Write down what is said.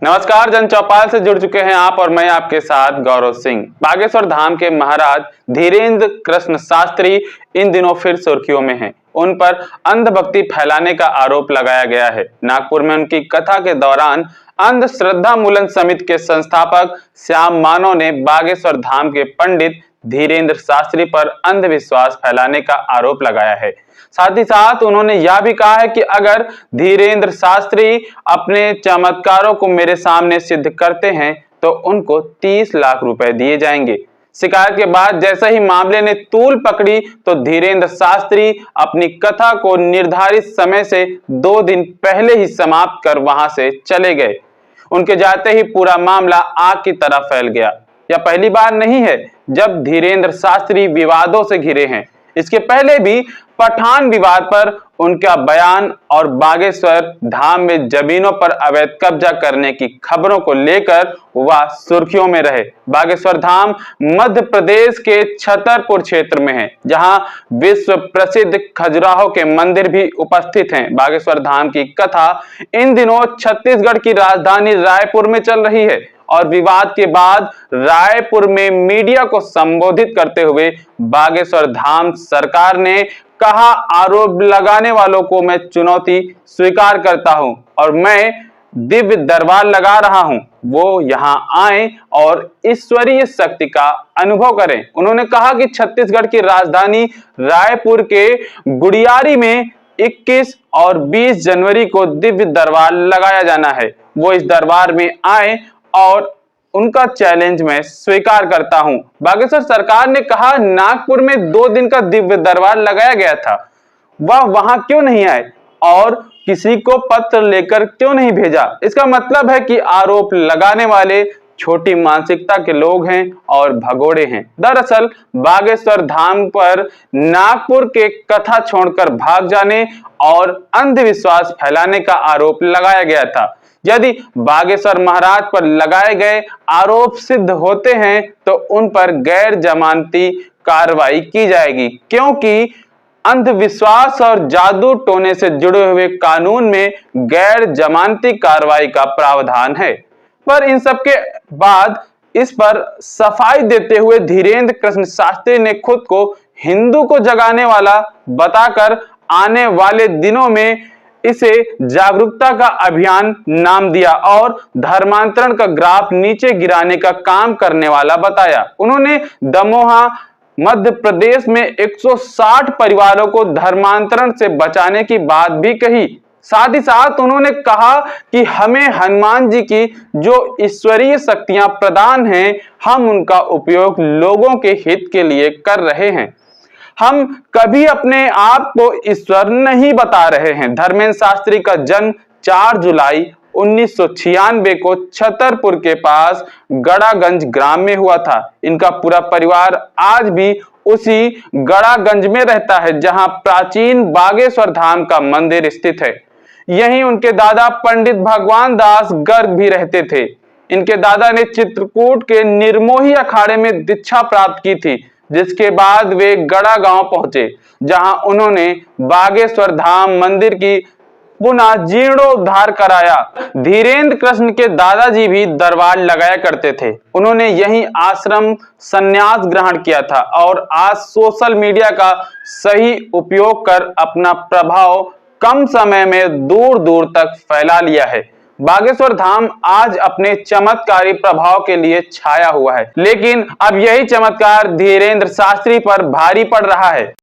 नमस्कार, जन चौपाल से जुड़ चुके हैं आप और मैं आपके साथ गौरव सिंह। बागेश्वर धाम के महाराज धीरेन्द्र कृष्ण शास्त्री इन दिनों फिर सुर्खियों में हैं। उन पर अंधभक्ति फैलाने का आरोप लगाया गया है। नागपुर में उनकी कथा के दौरान अंधश्रद्धा मूलन समिति के संस्थापक श्याम मानव ने बागेश्वर धाम के पंडित धीरेन्द्र शास्त्री पर अंधविश्वास फैलाने का आरोप लगाया है। साथ ही साथ उन्होंने यह भी कहा है कि अगर धीरेन्द्र शास्त्री अपने चमत्कारों को मेरे सामने सिद्ध करते हैं तो उनको 30 लाख रुपए दिए जाएंगे। शिकायत के बाद जैसे ही मामले ने तूल पकड़ी तो धीरेन्द्र शास्त्री अपनी कथा को निर्धारित समय से 2 दिन पहले ही समाप्त कर वहां से चले गए। उनके जाते ही पूरा मामला आग की तरह फैल गया। यह पहली बार नहीं है जब धीरेन्द्र शास्त्री विवादों से घिरे हैं। इसके पहले भी पठान विवाद पर उनका बयान और बागेश्वर धाम में जमीनों पर अवैध कब्जा करने की खबरों को लेकर वह सुर्खियों में रहे। बागेश्वर धाम मध्य प्रदेश के छतरपुर क्षेत्र में है, जहां विश्व प्रसिद्ध खजुराहो के मंदिर भी उपस्थित हैं। बागेश्वर धाम की कथा इन दिनों छत्तीसगढ़ की राजधानी रायपुर में चल रही है और विवाद के बाद रायपुर में मीडिया को संबोधित करते हुए बागेश्वर धाम सरकार ने कहा, आरोप लगाने वालों को मैं चुनौती स्वीकार करता हूं और मैं दिव्य दरबार लगा रहा हूं, वो यहां आए और ईश्वरीय शक्ति का अनुभव करें। उन्होंने कहा कि छत्तीसगढ़ की राजधानी रायपुर के गुड़ियारी में 21 और 20 जनवरी को दिव्य दरबार लगाया जाना है। वो इस दरबार में आए और उनका चैलेंज मैं स्वीकार करता हूं। बागेश्वर सरकार ने कहा, नागपुर में 2 दिन का दिव्य दरबार लगाया गया था, वह वहां क्यों नहीं आए और किसी को पत्र लेकर क्यों नहीं भेजा? इसका मतलब है कि आरोप लगाने वाले छोटी मानसिकता के लोग हैं और भगोड़े हैं। दरअसल बागेश्वर धाम पर नागपुर के कथा छोड़कर भाग जाने और अंधविश्वास फैलाने का आरोप लगाया गया था। यदि बागेश्वर महाराज पर लगाए गए आरोप सिद्ध होते हैं तो उन पर गैर जमानती कार्रवाई की जाएगी, क्योंकि अंधविश्वास और जादू टोने से जुड़े हुए कानून में गैर जमानती कार्रवाई का प्रावधान है। पर इन सब के बाद इस पर सफाई देते हुए धीरेन्द्र कृष्ण शास्त्री ने खुद को हिंदू को जगाने वाला बताकर आने वाले दिनों में इसे जागरूकता का अभियान नाम दिया और धर्मांतरण का ग्राफ नीचे गिराने का काम करने वाला बताया। उन्होंने दमोहा मध्य प्रदेश में 160 परिवारों को धर्मांतरण से बचाने की बात भी कही। साथ ही साथ उन्होंने कहा कि हमें हनुमान जी की जो ईश्वरीय शक्तियां प्रदान हैं, हम उनका उपयोग लोगों के हित के लिए कर रहे हैं। हम कभी अपने आप को ईश्वर नहीं बता रहे हैं। धर्मेन्द्र शास्त्री का जन्म 4 जुलाई 1996 को छतरपुर के पास गड़ागंज ग्राम में हुआ था। इनका पूरा परिवार आज भी उसी गड़ागंज में रहता है, जहां प्राचीन बागेश्वर धाम का मंदिर स्थित है। यहीं उनके दादा पंडित भगवान दास गर्ग भी रहते थे। इनके दादा ने चित्रकूट के निर्मोही अखाड़े में दीक्षा प्राप्त की थी, जिसके बाद वे गड़ा गांव पहुंचे, जहां उन्होंने बागेश्वर धाम मंदिर की पुनः जीर्णोद्धार कराया। धीरेन्द्र कृष्ण के दादाजी भी दरबार लगाया करते थे। उन्होंने यही आश्रम संन्यास ग्रहण किया था और आज सोशल मीडिया का सही उपयोग कर अपना प्रभाव कम समय में दूर दूर तक फैला लिया है। बागेश्वर धाम आज अपने चमत्कारी प्रभाव के लिए छाया हुआ है, लेकिन अब यही चमत्कार धीरेन्द्र शास्त्री पर भारी पड़ रहा है।